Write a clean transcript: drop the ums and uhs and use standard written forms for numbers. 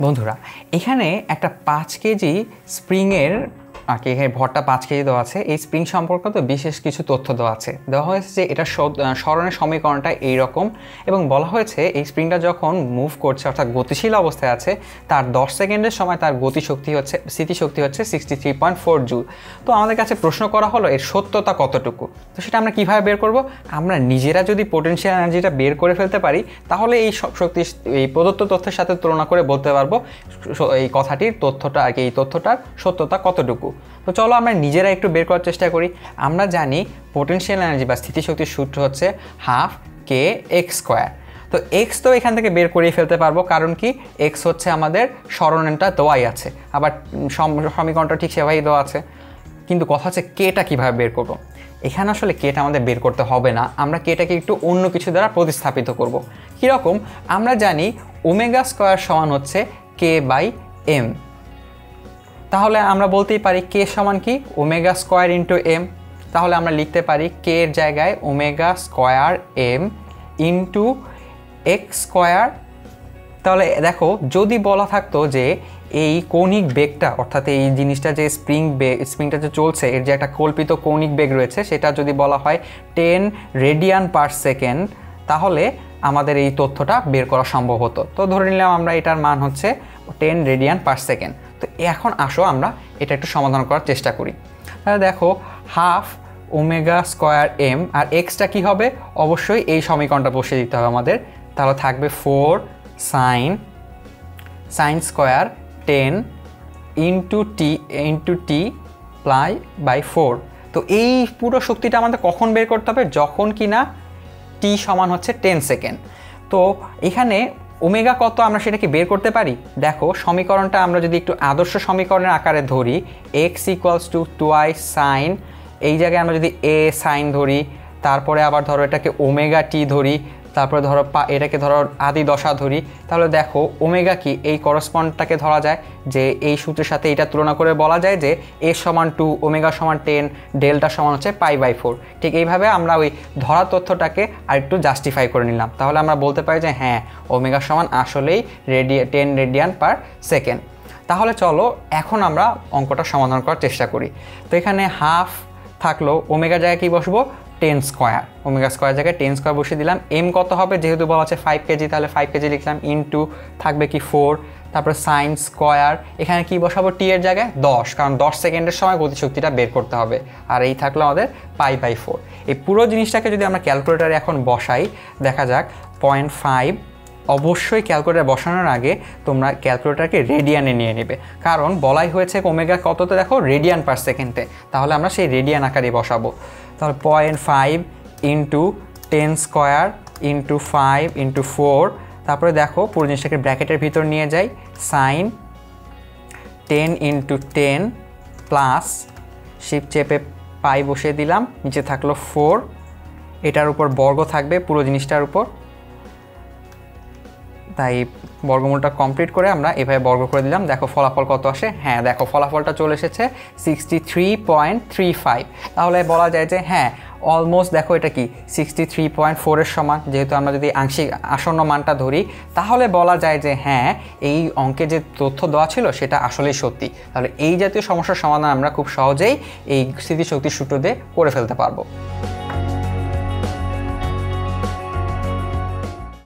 বন্ধুরা এখানে একটা 5 কেজি স্প্রিংয়ের এখানে ভরটা 5 কেজি দেওয়া আছে। এই স্প্রিং সম্পর্কিত বিশেষ কিছু তথ্য দেওয়া আছে। দেওয়া হয়েছে যে এটা সরণের সমীকরণটা এইরকম এবং বলা হয়েছে এই স্প্রিংটা যখন মুভ করছে অর্থাৎ গতিশীল অবস্থায় আছে তার 10 সেকেন্ডের সময় তার স্থিতিশক্তি হচ্ছে 63.4 জুল। তো আমাদের কাছে প্রশ্ন করা হলো এর সত্যতা কতটুকু। তো সেটা আমরা কিভাবে বের করব? আমরা নিজেরা যদি পোটেনশিয়াল এনার্জিটা বের করে ফেলতে পারি তাহলে এই প্রদত্ত তথ্যের সাথে তুলনা করে বলতে পারবো এই কথাটির এই তথ্যটার সত্যতা কতটুকু। তো চলো আমরা নিজেরা একটু বের করার চেষ্টা করি। আমরা জানি পোটেনশিয়াল এনার্জি বা স্থিতিশক্তির সূত্র হচ্ছে হাফ কে এক্স স্কোয়ার। তো এক্স তো এখান থেকে বের করিয়ে ফেলতে পারবো, কারণ কি এক্স হচ্ছে আমাদের সরণটা দেওয়াই আছে, আবার সমীকরণটা ঠিক সেভাবেই দেওয়া আছে। কিন্তু কথা হচ্ছে কেটা কীভাবে বের করব। এখানে আসলে কেটা আমাদের বের করতে হবে না, আমরা কেটাকে একটু অন্য কিছু দ্বারা প্রতিস্থাপিত করব। কীরকম? আমরা জানি ওমেগা স্কোয়ার সমান হচ্ছে কে বাই এম। তাহলে আমরা বলতেই পারি কে সমান কি ওমেগা স্কোয়ার ইন্টু এম। তাহলে আমরা লিখতে পারি কে এর জায়গায় omega square m into x square. তাহলে দেখো যদি বলা থাকতো যে এই কৌণিক বেগটা অর্থাৎ এই জিনিসটা যে স্প্রিংটা যে চলছে এর যে একটা কল্পিত কৌণিক বেগ রয়েছে সেটা যদি বলা হয় 10 রেডিয়ান পার সেকেন্ড, তাহলে আমাদের এই তথ্যটা বের করা সম্ভব হতো। তো ধরে নিলাম আমরা এটার মান হচ্ছে 10 রেডিয়ান পার সেকেন্ড। তো এখন আসো আমরা এটা একটু সমাধান করার চেষ্টা করি। তাহলে দেখো half omega square M R extra কী হবে, অবশ্যই এই সমীকরণটা বসিয়ে দিতে হবে আমাদের। তাহলে থাকবে 4 sine square 10 into t ply by 4। তো এই পুরো শক্তিটা আমাদের কখন বের করতে হবে? যখন কি না টি সমান হচ্ছে 10 সেকেন্ড। তো এখানে ওমেগা কত আমরা সেটা কি বের করতে পারি? দেখো সমীকরণটা আমরা যদি একটু আদর্শ সমীকরণের আকারে ধরি, x equals to twice sine, এই জায়গায় আমরা যদি এ সাইন ধরি, তারপরে আবার ধরো এটাকে ওমেগা টি ধরি, তারপরে ধরো এটাকে ধরো আদি দশা ধরি, তাহলে দেখো ওমেগা কি এই করসপন্ডটাকে ধরা যায় যে এই সূত্রের সাথে এটা তুলনা করে বলা যায় যে এ সমান 2, ওমেগা সমান 10, ডেল্টা সমান হচ্ছে π/4। ঠিক এইভাবে আমরা ওই ধরা তথ্যটাকে আরেকটু জাস্টিফাই করে নিলাম। তাহলে আমরা বলতে পারি যে হ্যাঁ ওমেগা সমান আসলেই 10 রেডিয়ান পার সেকেন্ড। তাহলে চলো এখন আমরা অঙ্কটা সমাধান করার চেষ্টা করি। তো এখানে হাফ থাকলো, ওমেগা জায়গায় কি বসবো 10 স্কোয়ার, ওমেগা স্কোয়ার জায়গায় 10 স্কোয়ার বসিয়ে দিলাম। এম কত হবে? যেহেতু বলা আছে 5 কেজি, তাহলে 5 কেজি লিখলাম ইন্টু থাকবে কি 4, তারপরে সাইন স্কোয়ার, এখানে কি বসাবো টি এর জায়গায় 10, কারণ 10 সেকেন্ডের সময় গতিশক্তিটা বের করতে হবে। আর এই থাকলো আমাদের π/4। এই পুরো জিনিসটাকে যদি আমরা ক্যালকুলেটারে এখন বসাই, দেখা যাক 0.5। অবশ্যই ক্যালকুলেটার বসানোর আগে তোমরা ক্যালকুলেটারকে রেডিয়ানে নিয়ে নেবে, কারণ বলাই হয়েছে ওমেগা কততে দেখো রেডিয়ান পার সেকেন্ডে, তাহলে আমরা সেই রেডিয়ান আকারে বসাবো। তাহলে 0.5 ইন্টু 10 স্কোয়ার ইন্টু 5 ইন্টু 4, তারপরে দেখো পুরো জিনিসটাকে ব্র্যাকেটের ভিতর নিয়ে যাই, সাইন 10 ইন্টু 10 প্লাস শিফট চেপে পাই বসিয়ে দিলাম, নিচে থাকলো 4, এটার উপর বর্গ থাকবে পুরো জিনিসটার উপর। তাই বর্গমূলটা কমপ্লিট করে আমরা এভাবে বর্গ করে দিলাম। দেখো ফলাফল কত আসে। হ্যাঁ দেখো ফলাফলটা চলে এসেছে 63.35। তাহলে বলা যায় যে হ্যাঁ অলমোস্ট দেখো এটা কি 63.4 এর সমান। যেহেতু আমরা যদি আংশিক আসন্ন মানটা ধরি তাহলে বলা যায় যে হ্যাঁ এই অঙ্কে যে তথ্য দেওয়া ছিল সেটা আসলেই সত্যি। তাহলে এই জাতীয় সমস্যার সমাধান আমরা খুব সহজেই এই স্থিতিশক্তির সূত্র দিয়ে করে ফেলতে পারবো।